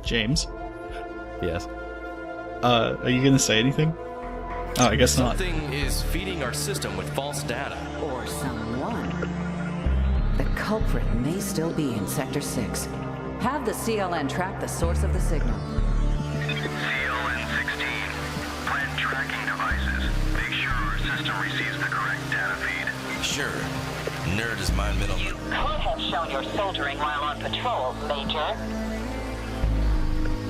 James, Yes. are you gonna say anything? Oh, I guess not. Something is feeding our system with false data. Or someone. The culprit may still be in Sector 6. Have the CLN track the source of the signal. CLN-16, plant tracking devices. Make sure our system receives the correct data feed. Sure. Nerd is my middle name. Could have shown your soldering while on patrol, Major.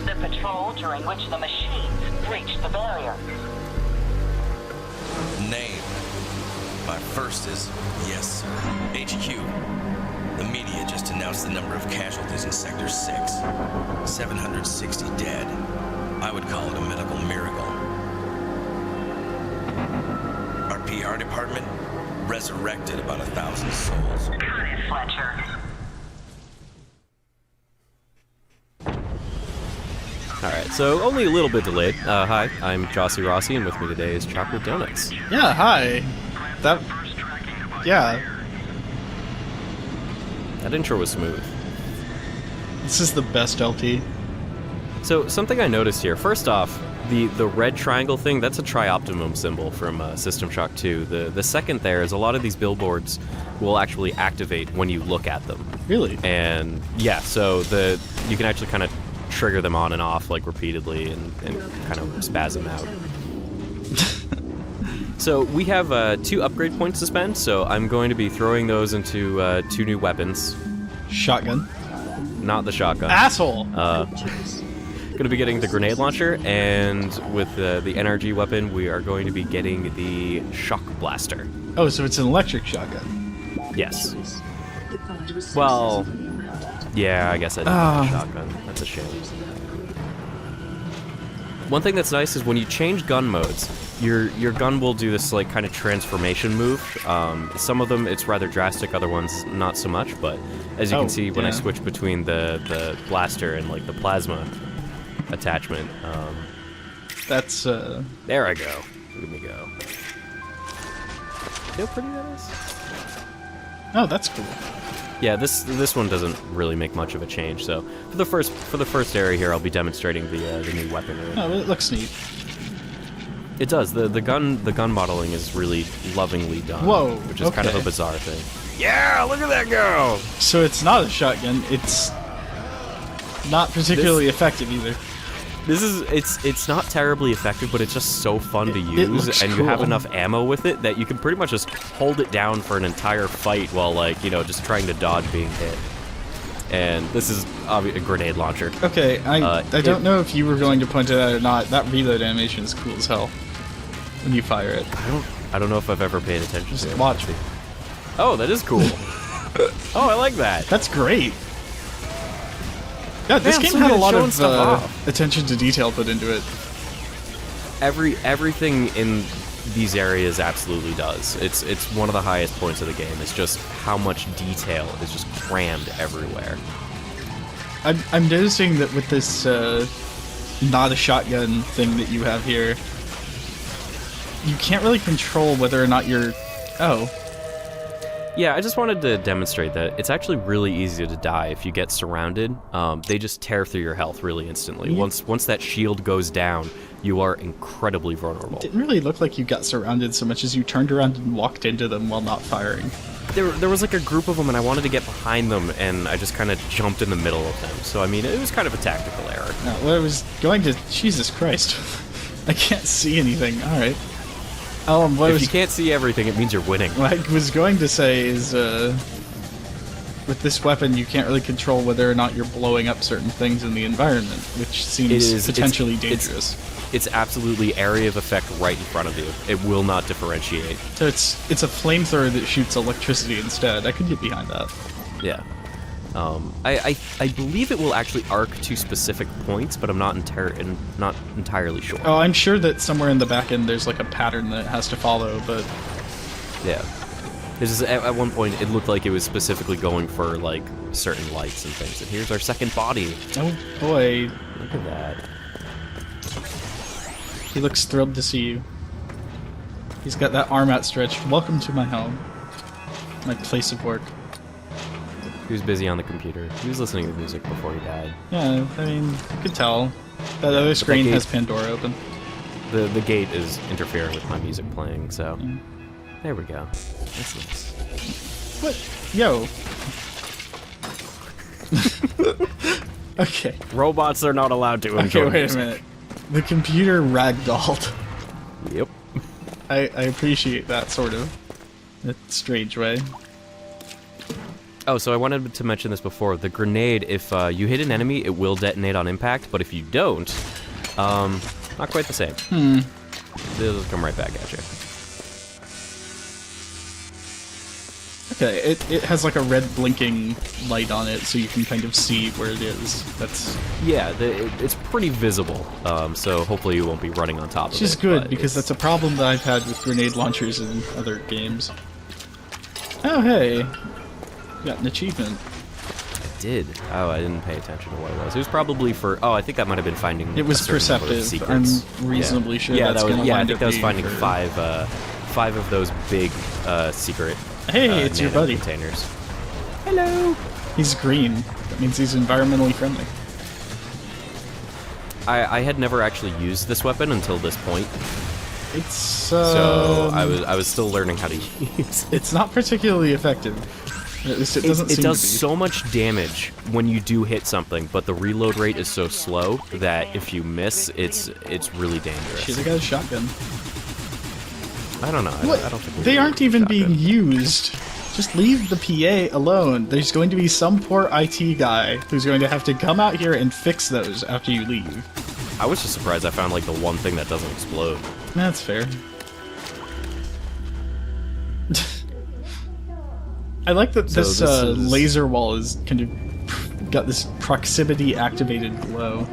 The patrol during which the machines breached the barrier. Name. My first is, yes, HQ. The media just announced the number of casualties in Sector 6. 760 dead. I would call it a medical miracle. Our PR department resurrected about 1,000 souls. Cut it, Fletcher. Alright, so only a little bit delayed. Hi, I'm JossiRossi, and with me today is ChocolateDonuts. Yeah, hi. That. Yeah, That intro was smooth. this is the best LT. So, something I noticed here. First off, the red triangle thing, that's a Trioptimum symbol from System Shock 2. The second there is a lot of these billboards will actually activate when you look at them. Really? And yeah, so you can actually kind of trigger them on and off like repeatedly and kind of spaz them out. So we have 2 upgrade points to spend, so I'm going to be throwing those into 2 new weapons. Shotgun. Not the shotgun. Asshole! Going to be getting the grenade launcher, and with the NRG weapon, we are going to be getting the shock blaster. Oh, so it's an electric shotgun. Yes. Well, yeah, I guess I didn't have a shotgun. That's a shame. One thing that's nice is when you change gun modes, your gun will do this like kind of transformation move. Some of them it's rather drastic, other ones not so much. But as you can see, when I switch between the blaster and like the plasma attachment, That's, there I go. Look at me go. See how pretty that is? oh, that's cool. Yeah, this one doesn't really make much of a change. So for the first area here, I'll be demonstrating the new weaponry. Oh, it looks neat. It does. The gun modeling is really lovingly done. Whoa, which is kind of a okay. bizarre thing. Yeah, look at that go! So it's not a shotgun, it's not particularly effective either. It's not terribly effective, but it's just so fun to It use, looks and you have cool. enough ammo with it that you can pretty much just hold it down for an entire fight while, like, just trying to dodge being hit. And this is a grenade launcher. Okay, I don't know if you were going to point it out or not. That reload animation is cool as hell when you fire it. I don't know if I've ever paid attention Just to it. watch me. Oh, that is cool. Oh, I like that. That's great. Yeah, this Man, game so had a good at lot showing of stuff off. attention to detail put into it. Everything in these areas absolutely does. It's one of the highest points of the game. It's just how much detail is just crammed everywhere. I'm noticing that with this not a shotgun thing that you have here, you can't really control whether or not you're... Oh. Yeah, I just wanted to demonstrate that it's actually really easy to die if you get surrounded. They just tear through your health really instantly. Yeah. Once that shield goes down, you are incredibly vulnerable. It didn't really look like you got surrounded so much as you turned around and walked into them while not firing. There was like a group of them, and I wanted to get behind them, and I just kind of jumped in the middle of them. So, I mean, it was kind of a tactical error. Well, I was going to... Jesus Christ. I can't see anything. Alright. If you can't see everything, it means you're winning. What I was going to say is, with this weapon, you can't really control whether or not you're blowing up certain things in the environment, which seems potentially dangerous. It's absolutely area of effect right in front of you. It will not differentiate. So it's a flamethrower that shoots electricity instead. I could get behind that. Yeah. I believe it will actually arc to specific points, but I'm not entirely sure. Oh, I'm sure that somewhere in the back end there's like a pattern that it has to follow, but... Yeah. At one point, it looked like it was specifically going for, like, certain lights and things. And here's our second body. Oh boy. Look at that. He looks thrilled to see you. He's got that arm outstretched. Welcome to my home. My place of work. He was busy on the computer. He was listening to music before he died. Yeah, I mean, you could tell. That other screen has Pandora open. The gate is interfering with my music playing, so... There we go. That's nice. What? Yo. Okay. Robots are not allowed to enjoy Okay, wait music. a minute. The computer ragdolled. Yep. I appreciate that, sort of. In a strange way. Oh, so I wanted to mention this before. The grenade, if you hit an enemy, it will detonate on impact, but if you don't, not quite the same. It'll come right back at you. Okay, it has like a red blinking light on it, so you can kind of see where it is. That's... Yeah, it's pretty visible, so hopefully you won't be running on top of it. Which is good, but because that's a problem that I've had with grenade launchers in other games. Oh, hey. You got an achievement. I did. Oh, I didn't pay attention to what it was. It was probably for... Oh, I think that might have been finding It was a certain number of perceptive. I'm secrets. reasonably sure Yeah, that's that was, going to yeah, I wind think up that was being finding for... five of those big secret Hey, it's your nano buddy. containers. Hello! He's green. That means he's environmentally friendly. I had never actually used this weapon until this point, It's, so I was still learning how to use it. It's not particularly effective. At least it doesn't It seem does to be. so much damage when you do hit something, but the reload rate is so slow that if you miss, it's really dangerous. Should've got a shotgun. I don't know. What? I don't think we They need aren't a even shotgun. being used. Just leave the PA alone. There's going to be some poor IT guy who's going to have to come out here and fix those after you leave. I was just surprised I found like the one thing that doesn't explode. That's fair. I like that So this this is- laser wall is kind of got this proximity activated glow.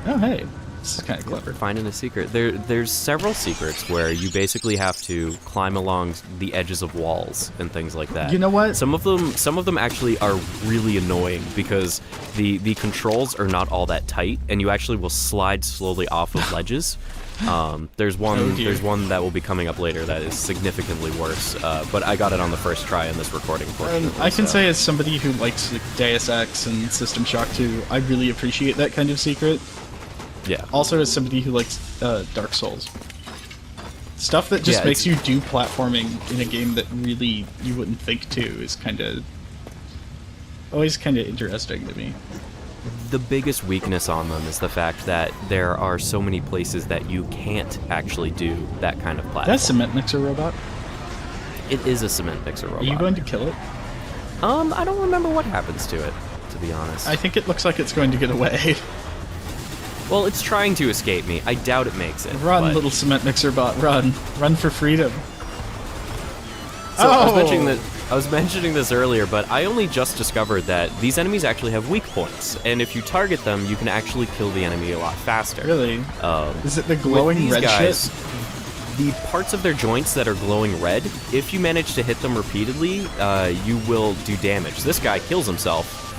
Oh hey, this is kind of clever. Finding a secret. There's several secrets where you basically have to climb along the edges of walls and things like that. You know what? Some of them actually are really annoying because the controls are not all that tight, and you actually will slide slowly off of ledges. There's one Oh, dear. there's one that will be coming up later that is significantly worse, but I got it on the first try in this recording portion. I can so. say as somebody who likes like, Deus Ex and System Shock 2, I really appreciate that kind of secret. Yeah. Also as somebody who likes Dark Souls. Stuff that just Yeah, makes you do platforming in a game that really you wouldn't think to is always kind of interesting to me. The biggest weakness on them is the fact that there are so many places that you can't actually do that kind of platform. That cement mixer robot? It is a cement mixer robot. Are you going to kill it? I don't remember what happens to it, to be honest. I think it looks like it's going to get away. Well, it's trying to escape me. I doubt it makes it. Run, but- little cement mixer bot, run. Run for freedom. So Oh! I was mentioning this earlier, but I only just discovered that these enemies actually have weak points, and if you target them, you can actually kill the enemy a lot faster. Really? Is it the With glowing these red guys, shit? the parts of their joints that are glowing red, if you manage to hit them repeatedly, you will do damage. This guy kills himself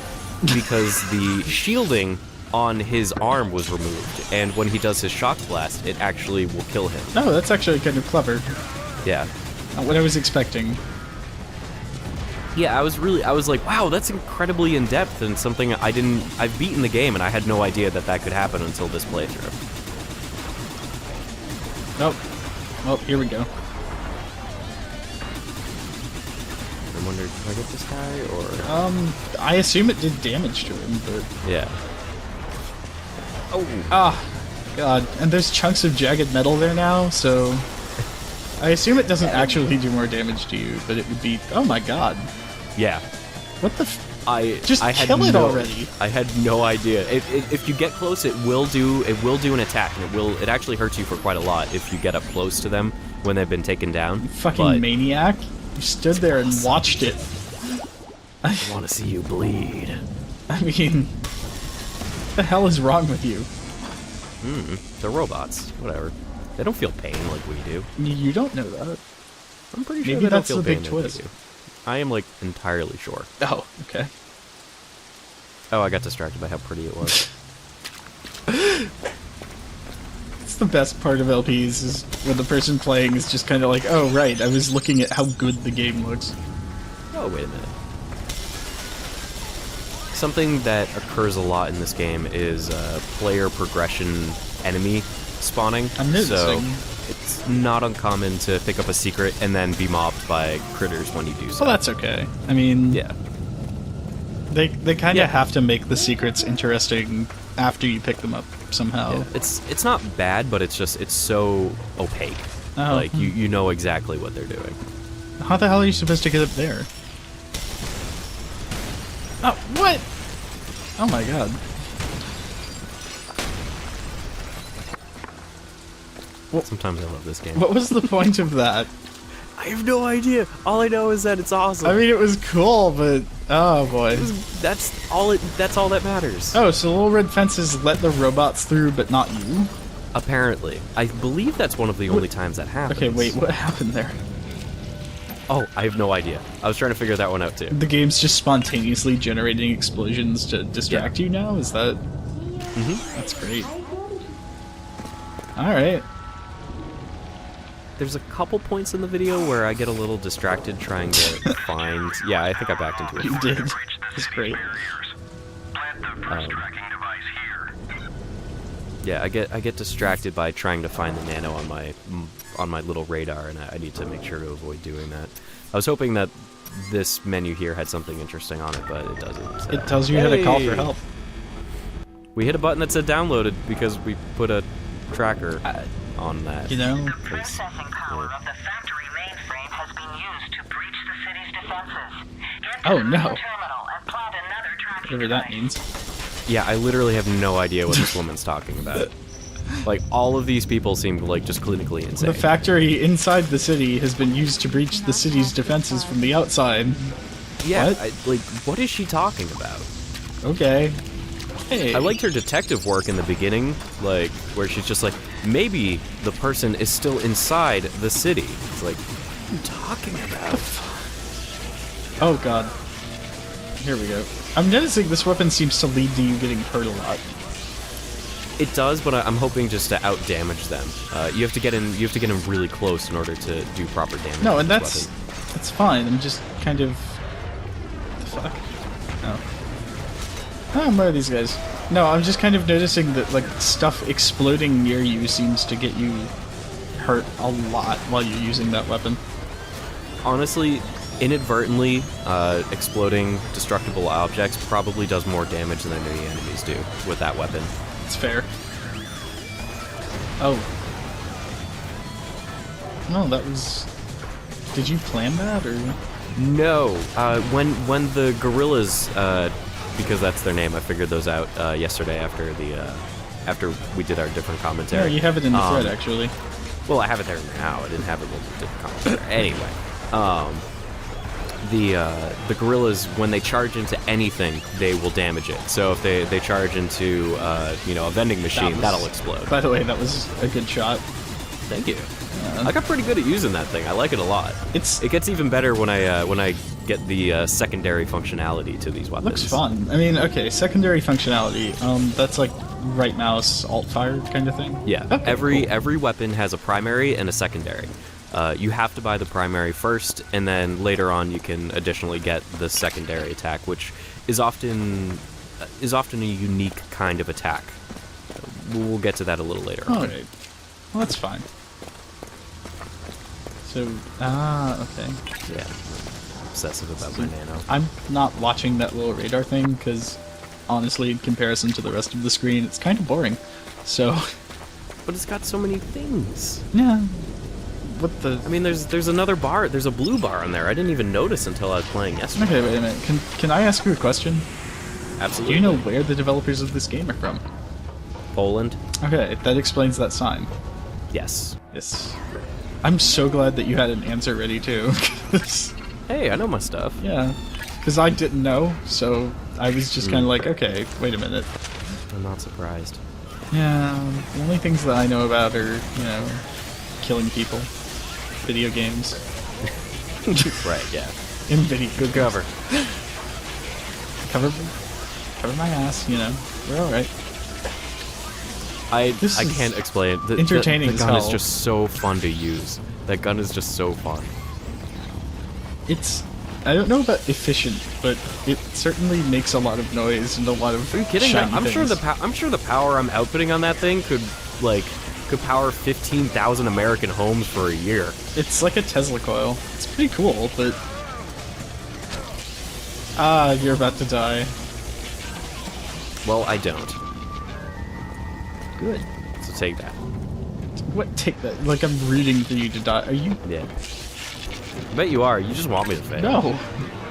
because the shielding on his arm was removed, and when he does his shock blast, it actually will kill him. No, that's actually kind of clever. Yeah. Not what I was expecting. Yeah, I was like, wow, that's incredibly in-depth and something I've beaten the game and I had no idea that could happen until this playthrough. Nope. Well, here we go. I wonder, did I get this guy, or... I assume it did damage to him, but... Yeah. Oh! Ah, God. And there's chunks of jagged metal there now, so... I assume it doesn't actually do more damage to you, but it would be... Oh my God. Yeah. What the f... Just I had kill it no, already. I had no idea. If you get close, it will do an attack, and it actually hurts you for quite a lot if you get up close to them when they've been taken down. You fucking but maniac. You stood there and watched it. I want to see you bleed. I mean... What the hell is wrong with you? They're robots. Whatever. They don't feel pain like we do. You don't know that. I'm pretty sure Maybe they don't that's feel the big pain like we twist. do. I am, like, entirely sure. Oh, okay. Oh, I got distracted by how pretty it was. It's the best part of LPs is when the person playing is just kind of like, oh, right, I was looking at how good the game looks. Oh, wait a minute. Something that occurs a lot in this game is player progression enemy spawning. I'm noticing. So it's not uncommon to pick up a secret and then be mobbed by critters when you do so. Well, that's okay. I mean, Yeah. they kind of have to make the secrets interesting after you pick them up somehow. Yeah. It's not bad, but it's so opaque. Oh, Like, you know exactly what they're doing. How the hell are you supposed to get up there? Oh, what? Oh my god. Sometimes I love this game. What was the point of that? I have no idea. All I know is that it's awesome. I mean, it was cool, but oh boy. That's all that matters. Oh, so little red fences let the robots through, but not you? Apparently. I believe that's one of the only times that happens. Okay, wait, what happened there? Oh, I have no idea. I was trying to figure that one out too. The game's just spontaneously generating explosions to distract you now? Is that... Mm-hmm. That's great. Alright. There's a couple points in the video where I get a little distracted trying to find... Yeah, I think I backed into it. You did. Breach the That's city's great. barriers. Plant the first tracking device here. Yeah, I get distracted by trying to find the nano on my little radar, and I need to make sure to avoid doing that. I was hoping that this menu here had something interesting on it, but it doesn't. So. It tells you how to call for Hey! help. We hit a button that said downloaded because we put a tracker on that. You know? The processing power of the factory mainframe has been used to breach the city's defenses. Get Oh, to the no. terminal and plant another tracking Whatever that device. means. Yeah, I literally have no idea what this woman's talking about. Like, all of these people seem like just clinically insane. The factory inside the city has been used to breach the city's defenses from the outside. Yeah, What? what is she talking about? Okay. Hey. I liked her detective work in the beginning, like, where she's just like, maybe the person is still inside the city. It's like, what are you talking about? Oh god. Here we go. I'm noticing this weapon seems to lead to you getting hurt a lot. It does, but I'm hoping just to out-damage them. You have to get in really close in order to do proper damage. No, with and this that's weapon. fine. I'm just kind of... What the fuck? Oh, where are these guys? No, I'm just kind of noticing that, like, stuff exploding near you seems to get you hurt a lot while you're using that weapon. Honestly, inadvertently, exploding destructible objects probably does more damage than the enemies do with that weapon. It's fair. Oh. No, that was... Did you plan that, or...? No, when the gorillas, because that's their name, I figured those out yesterday after we did our different Yeah, commentary. you have it in the thread, actually. Well, I have it there now. I didn't have it when we did the commentary. Anyway, the gorillas, when they charge into anything, they will damage it. So if they charge into a vending machine, that'll explode. By the way, that was a good shot. Thank you. I got pretty good at using that thing. I like it a lot. It gets even better when I get the secondary functionality to these weapons. Looks fun. I mean, okay, secondary functionality. That's like right mouse, alt fire kind of thing. Yeah. Okay, cool. Every weapon has a primary and a secondary. You have to buy the primary first, and then later on you can additionally get the secondary attack, which is often a unique kind of attack. We'll get to that a little later on. Alright. Well, that's fine. So, okay. Yeah. Obsessive about my nano. I'm not watching that little radar thing, because honestly, in comparison to the rest of the screen, it's kind of boring. So... But it's got so many things. Yeah. What the... I mean, there's another bar. There's a blue bar in there. I didn't even notice until I was playing yesterday. Okay, wait a minute. Can I ask you a question? Absolutely. Do you know where the developers of this game are from? Poland? Okay, that explains that sign. Yes. Yes. I'm so glad that you had an answer ready, too. 'Cause- Hey, I know my stuff. yeah. Because I didn't know, so I was just kind of like, okay, wait a minute. I'm not surprised. Yeah, the only things that I know about are, killing people, video games, Right, yeah. in video Good cover. cover my ass, we're alright. I This is can't explain. entertaining The as gun is hell. just so fun to use. That gun is just so fun. It's I don't know about efficient, but it certainly makes a lot of noise and a lot of. Are you kidding? shiny I'm sure things. I'm sure the power I'm outputting on that thing could power 15,000 American homes for a year. It's like a Tesla coil. It's pretty cool, but you're about to die. Well, I don't. Good. So take that. What? Take that? Like I'm rooting for you to die. Are you? Yeah. I bet you are. You just want me to fail. No.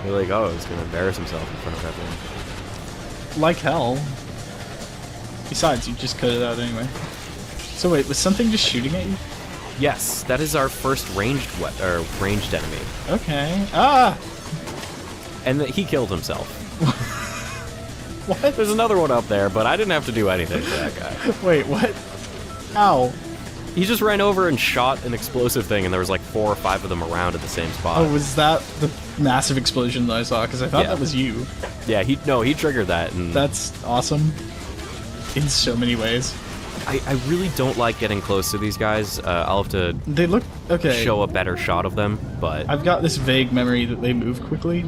You're like, oh, he's gonna embarrass himself in front of everyone. Like hell. Besides, you just cut it out anyway. So wait, was something just shooting at you? Yes, that is our first ranged enemy, Okay. Ah! and he killed himself. What? There's another one up there, but I didn't have to do anything to that guy. Wait, what? Ow. He just ran over and shot an explosive thing, and there was like 4 or 5 of them around at the same spot. Oh, was that the massive explosion that I saw? Because I thought Yeah. that was you. Yeah, he triggered that, and That's awesome. In so many ways. I really don't like getting close to these guys. I'll have to They look okay. show a better shot of them, but I've got this vague memory that they move quickly.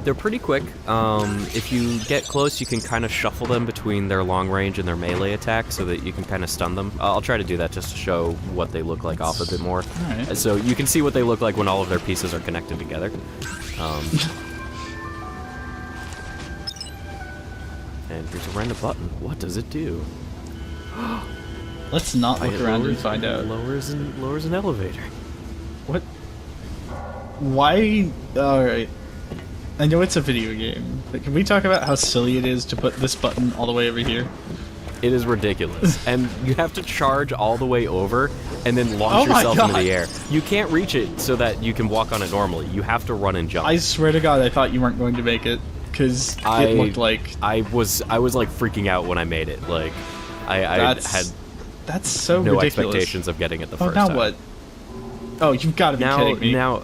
they're pretty quick. If you get close, you can kind of shuffle them between their long range and their melee attack so that you can kind of stun them. I'll try to do that just to show what they look like off a bit more. Alright. So you can see what they look like when all of their pieces are connected together. And here's a random button. What does it do? Let's not look It around and lowers- find out. Lowers an elevator. What? Why? Alright. I know it's a video game, but can we talk about how silly it is to put this button all the way over here? It is ridiculous. And you have to charge all the way over and then Oh launch my yourself into God. the air. You can't reach it so that you can walk on it normally. You have to run and jump. I swear to God, I thought you weren't going to make it, because it looked like... I was like freaking out when I made it. Like I had That's so no ridiculous. expectations of getting it the Oh, first now time. what? Oh, you've got to be kidding me. Now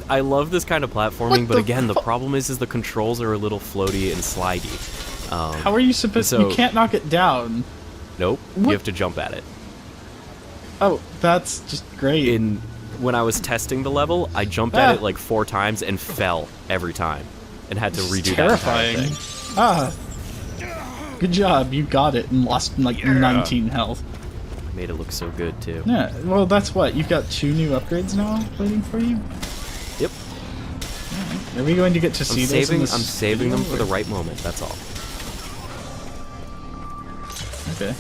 I love this kind of platforming, What but the again, the problem is the controls are a little floaty and slidey. How are you supposed so- You can't knock it down. Nope, What? you have to jump at it. Oh, that's just great. When I was testing the level, I jumped at it like 4 times and fell every time, and had to It's redo terrifying. that entire thing. Ah. Good job, you got it and lost like 19 health. Made it look so good too. Yeah, well that's what, you've got 2 new upgrades now waiting for you? Yep. Are we going to get to see those in I'm this saving them video, for the or- right moment. That's all. Okay.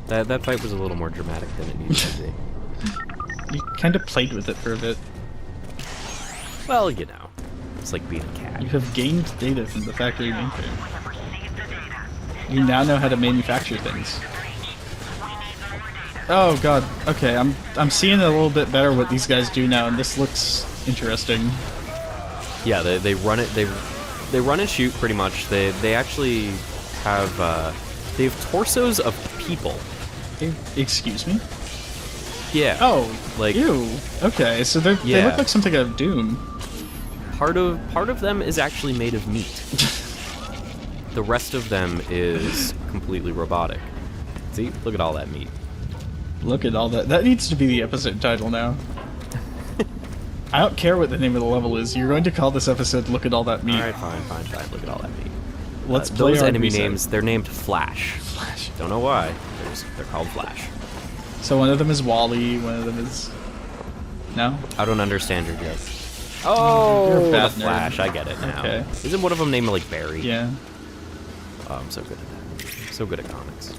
That fight was a little more dramatic than it needed to be. You kind of played with it for a bit. Well, you know, it's like being a cat. You have gained data from the factory mainframe. You now know how to manufacture things. Oh god, okay, I'm seeing a little bit better what these guys do now, and this looks interesting. Yeah, they run it. They run and shoot pretty much. They actually have they have torsos of people. Excuse me? Yeah. Oh, Like- ew. Okay, so they Yeah. look like something out of Doom. Part of them is actually made of meat. The rest of them is completely robotic. See, look at all that meat. Look at all that. That needs to be the episode title now. I don't care what the name of the level is. You're going to call this episode "Look at All That Meat." All right, fine. Look at all that meat. Let's play those our enemy reset. names. They're named Flash. Flash. Don't know why. They're called Flash. So one of them is Wally. One of them is no. I don't understand your joke. Oh, You're a the bad nerd. Flash. I get it now. Okay. Isn't one of them named like Barry? Yeah. Oh, I'm so good at that. So good at comics.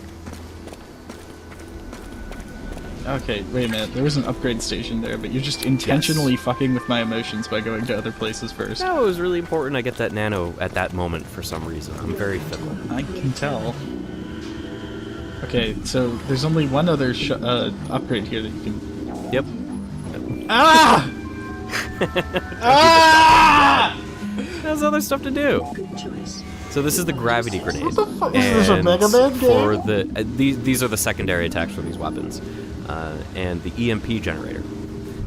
Okay, wait a minute. There was an upgrade station there, but you're just intentionally fucking with my emotions by going to other places first. No, it was really important I get that nano at that moment for some reason. I'm very fickle. I can tell. Okay, so there's only one other upgrade here that you can. Yep. Ah! Ah! There's other stuff to do. So this is the gravity grenade. What the fuck? Is this a And Mega Man game? For the these are the secondary attacks for these weapons, and the EMP generator.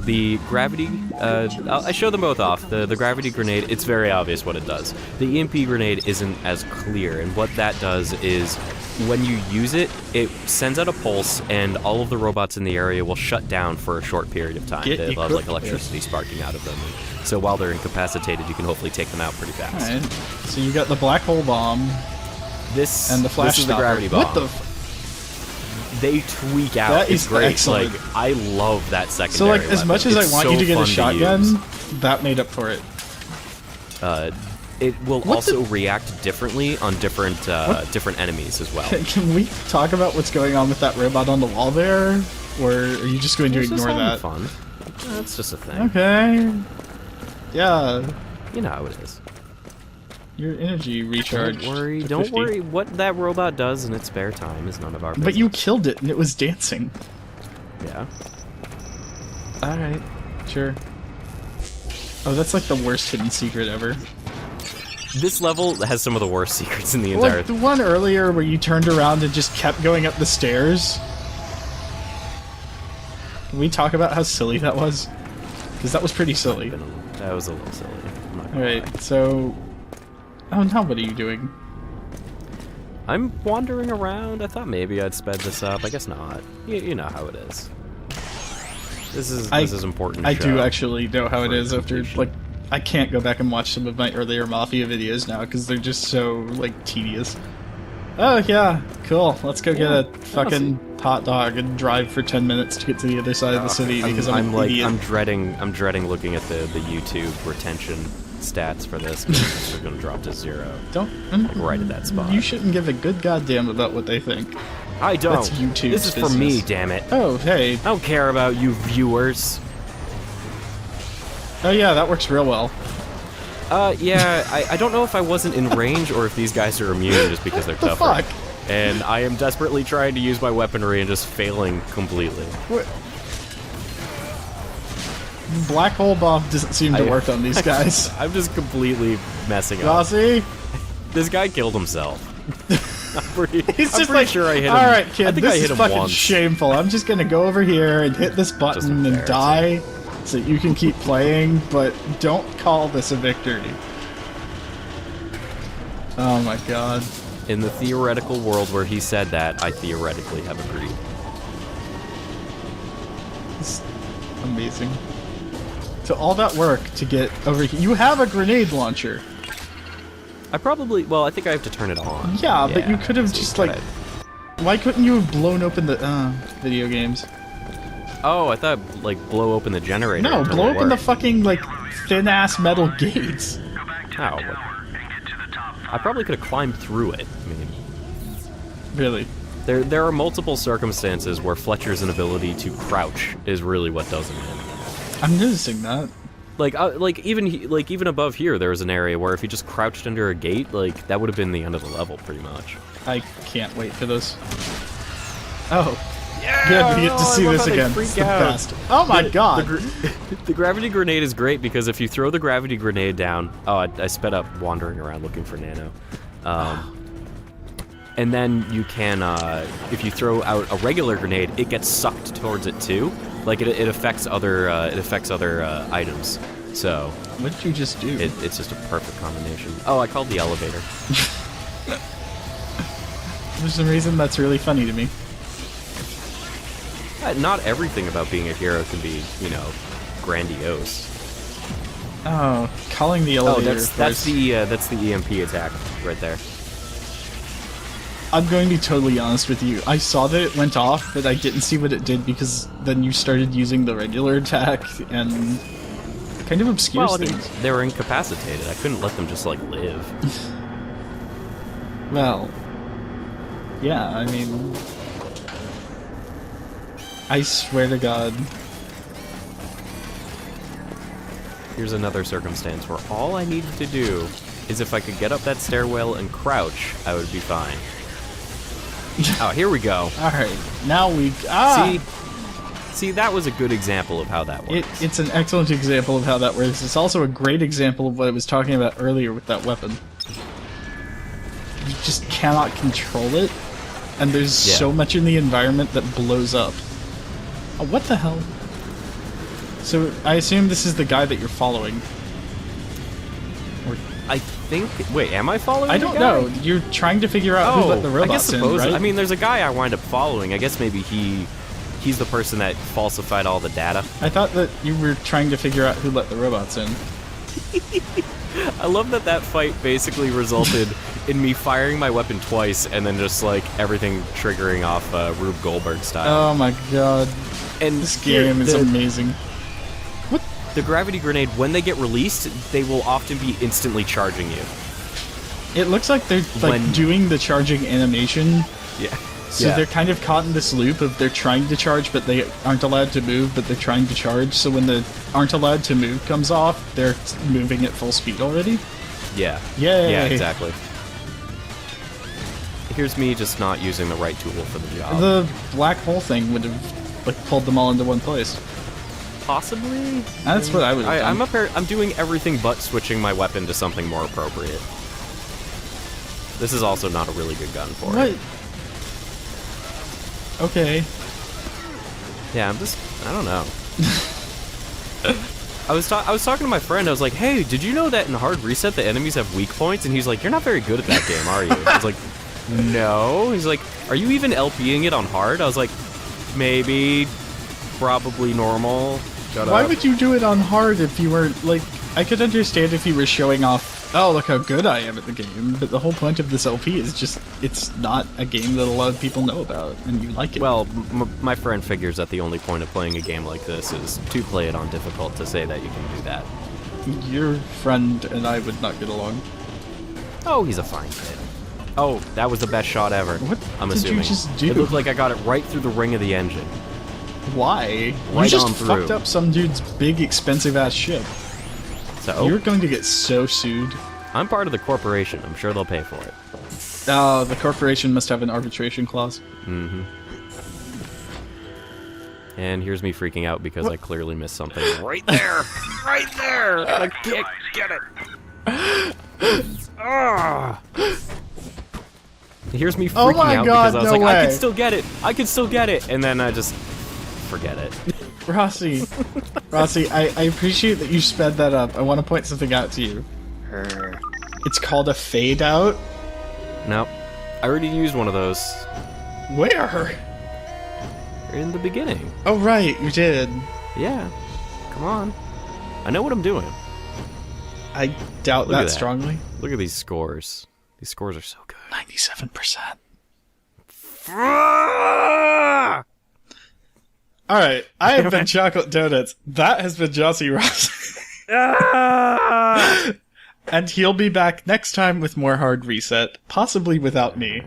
The gravity, I show them both off. The gravity grenade, it's very obvious what it does. The EMP grenade isn't as clear, and what that does is when you use it, it sends out a pulse, and all of the robots in the area will shut down for a short period of time. They'll have like electricity sparking out of them. And so while they're incapacitated, you can hopefully take them out pretty fast. All right. So you got the black hole bomb. This and the flash this is the stopper. gravity bomb. What the? They tweak out. That it's is great. excellent. Like I love that secondary. So like, as much as weapon. I want so you to get a fun shotgun, that made up for it. It will also react differently on different different enemies as well. Can we talk about what's going on with that robot on the wall there, or are you just going to ignore that? Fun. That's just a thing. Okay. Yeah. You know how it is. Your energy recharge. Don't worry. to Don't 50. worry. What that robot does in its spare time is none of our business. But you killed it, and it was dancing. Yeah. All right. Sure. Oh, that's like the worst hidden secret ever. This level has some of the worst secrets in the entire. Like the one earlier where you turned around and just kept going up the stairs. Can we talk about how silly that was? Because that was pretty silly. That was a little silly. I'm not gonna Alright, lie. so... Oh, now what are you doing? I'm wandering around. I thought maybe I'd sped this up. I guess not. You know how it is. This is important. I show do actually know how it for is after, completion. like... I can't go back and watch some of my earlier Mafia videos now because they're just so, like, tedious. Oh, yeah, cool. Let's go get a fucking hot dog and drive for 10 minutes to get to the other side of the city because I'm an idiot. I'm dreading looking at the YouTube retention stats for this because they're going to drop to 0. Don't... right at that spot. You shouldn't give a good goddamn about what they think. I don't. That's YouTube's This is for me, business. damn it. Oh, hey. I don't care about you viewers. Oh, yeah, that works real well. Yeah, I don't know if I wasn't in range or if these guys are immune just because they're What the tougher. fuck? And I am desperately trying to use my weaponry and just failing completely. What? Black hole bomb doesn't seem to work on these guys. I'm just completely messing up. Rossi? This guy killed himself. I'm He's just pretty like, sure I hit him. Alright, kid, I think I this hit is him fucking once. shameful. I'm just gonna go over here and hit this button and embarrassing. die so you can keep playing, but don't call this a victory. Oh my god. In the theoretical world where he said that, I theoretically have agreed. It's amazing. So all that work to get over here. You have a grenade launcher. I think I have to turn it on. Yeah, but you could have so just, try like... it. Why couldn't you have blown open the... video games. Oh, I thought, like, blow open the generator. No, and turn blow it open the work. fucking, like, thin-ass metal gates. Go back to How? the tower and get to the top I probably could have climbed through it. I mean, Really. there are multiple circumstances where Fletcher's inability to crouch is really what does him in. I'm noticing that. Like even above here, there was an area where if he just crouched under a gate, like that would have been the end of the level, pretty much. I can't wait for this. Oh. Yeah, Good, we get to see this again. Freak It's the out. best. Oh my god. The gravity grenade is great because if you throw the gravity grenade down, I sped up wandering around looking for Nano, and then you can if you throw out a regular grenade, it gets sucked towards it too. Like it affects other items. So What did you just do? it's just a perfect combination. Oh, I called the elevator. For some reason, that's really funny to me. Not everything about being a hero can be, grandiose. Oh, calling the elevator. that's the EMP attack right there. I'm going to be totally honest with you. I saw that it went off, but I didn't see what it did because then you started using the regular attack and it kind of obscures Well, I mean, things. they were incapacitated. I couldn't let them just live. Well, yeah, I mean, I swear to God. Here's another circumstance where all I needed to do is if I could get up that stairwell and crouch, I would be fine. Oh, here we go. All right, now we See, that was a good example of how that works. It's an excellent example of how that works. It's also a great example of what I was talking about earlier with that weapon. You just cannot control it, and there's so much in the environment that blows up. Oh, what the hell? So, I assume this is the guy that you're following. Or, think... Wait, am I following I the don't guy? know. You're trying to figure out who let the I robots guess in, supposedly. right? I mean, there's a guy I wind up following. I guess maybe he's the person that falsified all the data. I thought that you were trying to figure out who let the robots in. I love that fight basically resulted in me firing my weapon twice and then just, like, everything triggering off Rube Goldberg style. Oh my god. And This game is amazing. The gravity grenade, when they get released, they will often be instantly charging you. It looks like they're doing the charging animation. Yeah. So they're kind of caught in this loop of they're trying to charge, but they aren't allowed to move, but they're trying to charge. So when the aren't allowed to move comes off, they're moving at full speed already. Yeah. Yay. Yeah, exactly. Here's me just not using the right tool for the job. The black hole thing would have like pulled them all into one place. Possibly? That's what I would have done. I'm doing everything but switching my weapon to something more appropriate. This is also not a really good gun for it. Okay. Yeah, I don't know. I was talking to my friend, I was like, hey, did you know that in Hard Reset the enemies have weak points? And he's like, you're not very good at that game, are you? I was like, no. He's like, are you even LPing it on Hard? I was like, maybe, probably normal. Shut up. Why would you do it on hard if you were, like, I could understand if you were showing off, oh, look how good I am at the game, but the whole point of this LP is just, it's not a game that a lot of people know about, and you like it. Well, my friend figures that the only point of playing a game like this is to play it on difficult to say that you can do that. Your friend and I would not get along. Oh, he's a fine kid. Oh, that was the best shot ever. What I'm did assuming. you just do? It looked like I got it right through the ring of the engine. Why? Right you just on through. fucked up some dude's big, expensive-ass ship. So You're going to get so sued. I'm part of the corporation. I'm sure they'll pay for it. Oh, the corporation must have an arbitration clause. Mm-hmm. And here's me freaking out because I clearly missed something. Right there! Right there! I can't get it! Ah! Here's me freaking my out God, because I was no like, I way. can still get it! I can still get it! And then I just forget it. Rossi, I appreciate that you sped that up. I want to point something out to you. It's called a fade out. Nope. I already used one of those Where? in the beginning. Oh, right, you did. Yeah. Come on. I know what I'm doing. I doubt Look at that that. strongly. Look at these scores. These scores are so good. 97%. Alright, I have been Chocolate Donuts. That has been JossiRossi. And he'll be back next time with more Hard Reset, possibly without me.